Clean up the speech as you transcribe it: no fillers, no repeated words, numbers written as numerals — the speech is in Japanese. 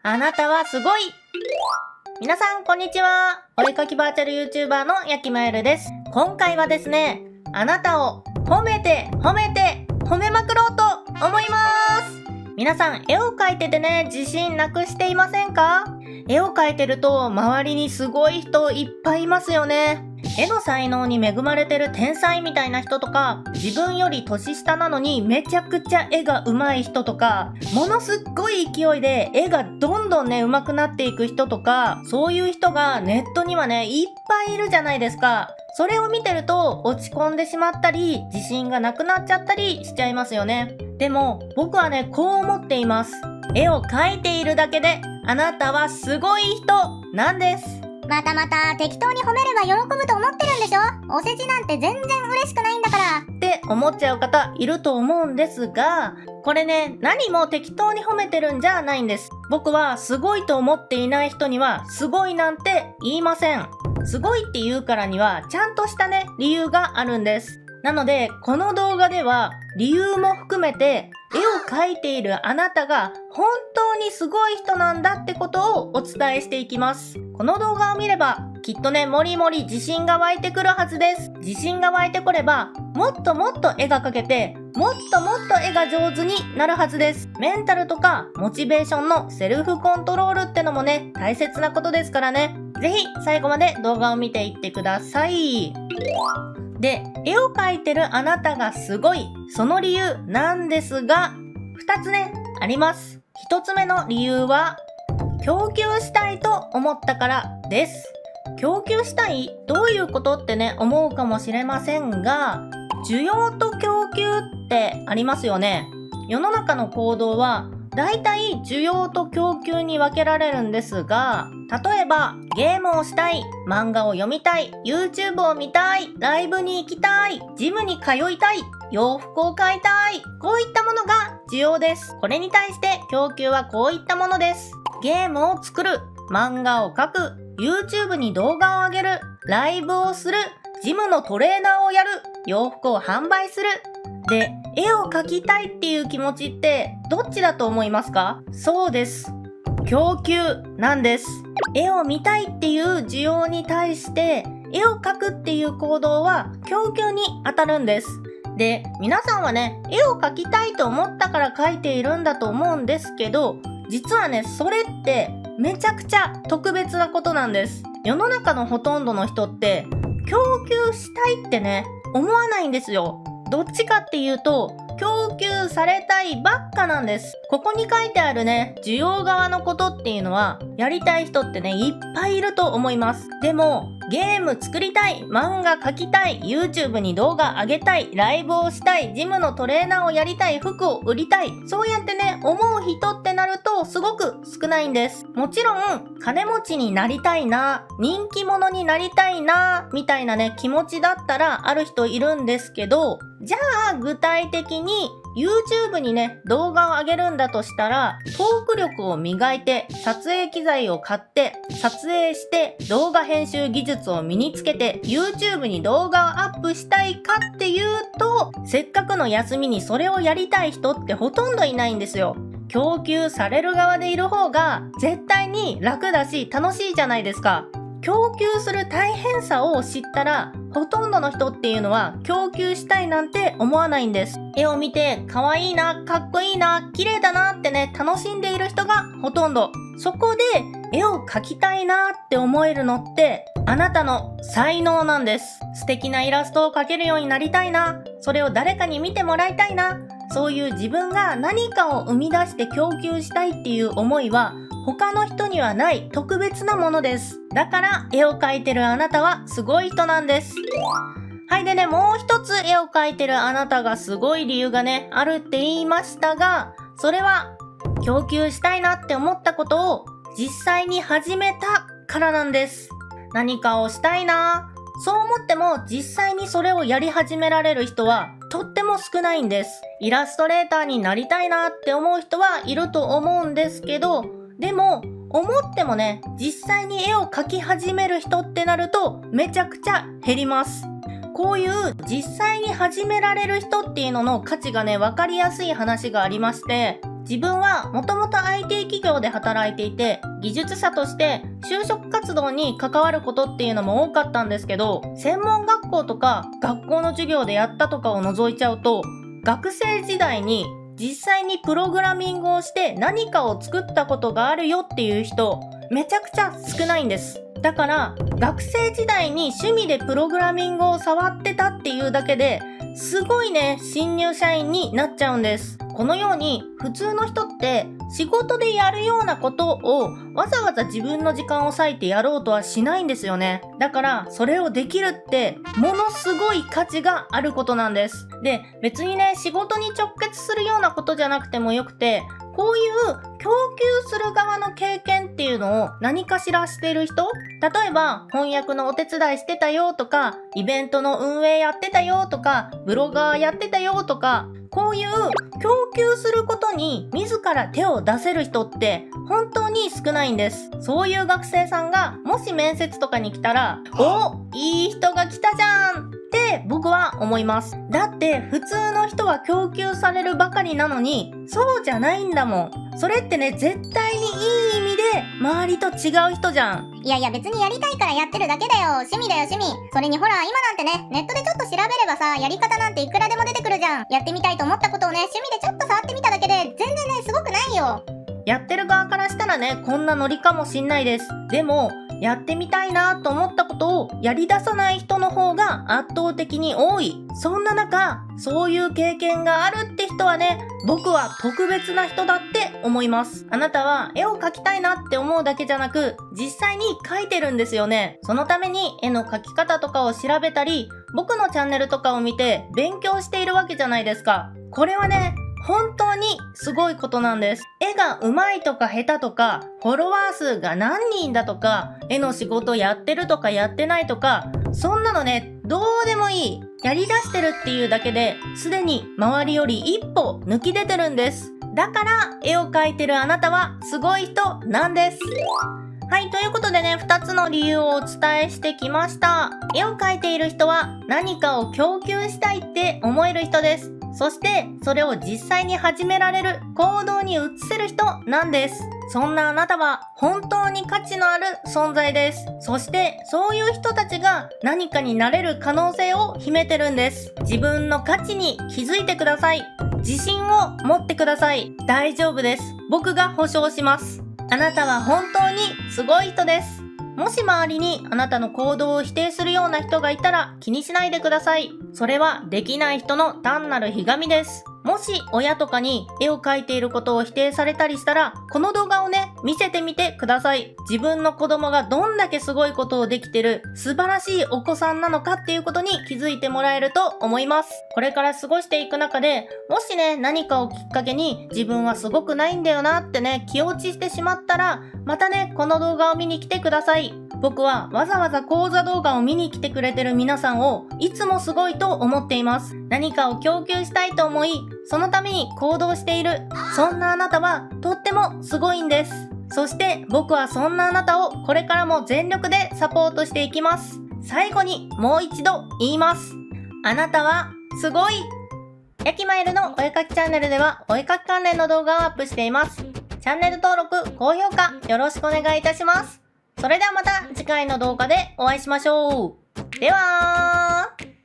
あなたはすごい。皆さんこんにちは。お絵かきバーチャル YouTuber のやきまえるです。今回はですね、あなたを褒めまくろうと思います。皆さん絵を描いててね、自信なくしていませんか？絵を描いてると周りにすごい人いっぱいいますよね。絵の才能に恵まれてる天才みたいな人とか、自分より年下なのにめちゃくちゃ絵が上手い人とか、ものすっごい勢いで絵がどんどんね上手くなっていく人とか、そういう人がネットにはねいっぱいいるじゃないですか。それを見てると落ち込んでしまったり、自信がなくなっちゃったりしちゃいますよね。でも僕はねこう思っています。絵を描いているだけであなたはすごい人なんです。また適当に褒めれば喜ぶと思ってるんでしょ？お世辞なんて全然嬉しくないんだからって思っちゃう方いると思うんですが、これね、何も適当に褒めてるんじゃないんです。僕はすごいと思っていない人にはすごいなんて言いません。すごいって言うからにはちゃんとしたね理由があるんです。なのでこの動画では理由も含めて、絵を描いているあなたが本当にすごい人なんだってことをお伝えしていきます。この動画を見ればきっとね、もりもり自信が湧いてくるはずです。自信が湧いてこれば、もっともっと絵が描けて、もっともっと絵が上手になるはずです。メンタルとかモチベーションのセルフコントロールってのもね、大切なことですからね。ぜひ最後まで動画を見ていってください。で、絵を描いてるあなたがすごい、その理由なんですが、2つね、あります。1つ目の理由は、供給したいと思ったからです。供給したい？どういうことってね、思うかもしれませんが、需要と供給ってありますよね。世の中の行動は、だいたい需要と供給に分けられるんですが、例えばゲームをしたい、漫画を読みたい、YouTube を見たい、ライブに行きたい、ジムに通いたい、洋服を買いたい、こういったものが需要です。これに対して供給はこういったものです。ゲームを作る、漫画を描く、YouTube に動画を上げる、ライブをする、ジムのトレーナーをやる、洋服を販売する。で、絵を描きたいっていう気持ちってどっちだと思いますか？そうです。供給なんです。絵を見たいっていう需要に対して絵を描くっていう行動は供給に当たるんです。で、皆さんはね、絵を描きたいと思ったから描いているんだと思うんですけど、実はね、それってめちゃくちゃ特別なことなんです。世の中のほとんどの人って供給したいってね、思わないんですよ。どっちかっていうと、供給されたいばっかなんです。ここに書いてあるね、需要側のことっていうのは、やりたい人ってね、いっぱいいると思います。でも、ゲーム作りたい、漫画描きたい、YouTube に動画上げたい、ライブをしたい、ジムのトレーナーをやりたい、服を売りたい、そうやってね、思う人ってなると、すごく少ないんです。もちろん、金持ちになりたいな、人気者になりたいな、みたいなね、気持ちだったらある人いるんですけど、じゃあ具体的に YouTube にね動画を上げるんだとしたら、トーク力を磨いて撮影機材を買って撮影して動画編集技術を身につけて YouTube に動画をアップしたいかっていうと、せっかくの休みにそれをやりたい人ってほとんどいないんですよ。供給される側でいる方が絶対に楽だし楽しいじゃないですか。供給する大変さを知ったら、ほとんどの人っていうのは供給したいなんて思わないんです。絵を見て可愛いな、かっこいいな、綺麗だなってね、楽しんでいる人がほとんど。そこで絵を描きたいなって思えるのってあなたの才能なんです。素敵なイラストを描けるようになりたいな、それを誰かに見てもらいたいな、そういう自分が何かを生み出して供給したいっていう思いは他の人にはない特別なものです。だから絵を描いてるあなたはすごい人なんです。はい、でね、もう一つ絵を描いてるあなたがすごい理由がね、あるって言いましたが、それは供給したいなって思ったことを実際に始めたからなんです。何かをしたいな、そう思っても実際にそれをやり始められる人はとっても少ないんです。イラストレーターになりたいなって思う人はいると思うんですけど、でも思ってもね、実際に絵を描き始める人ってなるとめちゃくちゃ減ります。こういう実際に始められる人っていうのの価値がね、わかりやすい話がありまして、自分はもともと IT 企業で働いていて、技術者として就職活動に関わることっていうのも多かったんですけど、専門学校とか学校の授業でやったとかを除いちゃうと、学生時代に実際にプログラミングをして何かを作ったことがあるよっていう人、めちゃくちゃ少ないんです。だから学生時代に趣味でプログラミングを触ってたっていうだけですごいね、新入社員になっちゃうんです。このように普通の人って仕事でやるようなことをわざわざ自分の時間を割いてやろうとはしないんですよね。だからそれをできるってものすごい価値があることなんです。で、別にね、仕事に直結するようなことじゃなくてもよくて、こういう供給する側の経験っていうのを何かしらしてる人、例えば翻訳のお手伝いしてたよとか、イベントの運営やってたよとか、ブロガーやってたよとか、こういう供給することに自ら手を出せる人って本当に少ないんです。そういう学生さんがもし面接とかに来たら、お、いい人が来たじゃんって僕は思います。だって普通の人は供給されるばかりなのに、そうじゃないんだもん。それってね、絶対にいい意味で周りと違う人じゃん。いやいや、別にやりたいからやってるだけだよ。趣味だよ、趣味。それにほら、今なんてね、ネットでちょっと調べればさ、やり方なんていくらでも出てくるじゃん。やってみたいと思ったことをね、趣味でちょっと触ってみただけで、全然ね、すごくないよ。やってる側からしたらね、こんなノリかもしんないです。でも、やってみたいなと思ったことをやり出さない人の方が圧倒的に多い。そんな中、そういう経験があるって人はね、僕は特別な人だって思います。あなたは絵を描きたいなって思うだけじゃなく、実際に描いてるんですよね。そのために絵の描き方とかを調べたり、僕のチャンネルとかを見て勉強しているわけじゃないですか。これはね、本当にすごいことなんです。絵が上手いとか下手とか、フォロワー数が何人だとか、絵の仕事やってるとかやってないとか、そんなのね、どうでもいい。やり出してるっていうだけで、すでに周りより一歩抜き出てるんです。だから、絵を描いてるあなたはすごい人なんです。はい、ということでね、2つの理由をお伝えしてきました。絵を描いている人は何かを供給したいって思える人です。そして、それを実際に始められる行動に移せる人なんです。そんなあなたは本当に価値のある存在です。そして、そういう人たちが何かになれる可能性を秘めてるんです。自分の価値に気づいてください。自信を持ってください。大丈夫です。僕が保証します。あなたは本当にすごい人です。もし周りにあなたの行動を否定するような人がいたら気にしないでください。それはできない人の単なるひがみです。もし親とかに絵を描いていることを否定されたりしたら、この動画をね、見せてみてください。自分の子供がどんだけすごいことをできてる素晴らしいお子さんなのかっていうことに気づいてもらえると思います。これから過ごしていく中で、もしね、何かをきっかけに自分はすごくないんだよなってね、気落ちしてしまったら、またね、この動画を見に来てください。僕はわざわざ講座動画を見に来てくれてる皆さんをいつもすごいと思っています。何かを供給したいと思い、そのために行動している。そんなあなたはとってもすごいんです。そして僕はそんなあなたをこれからも全力でサポートしていきます。最後にもう一度言います。あなたはすごい。ヤキマエルのお絵かきチャンネルではお絵かき関連の動画をアップしています。チャンネル登録、高評価よろしくお願いいたします。それではまた次回の動画でお会いしましょう。ではー。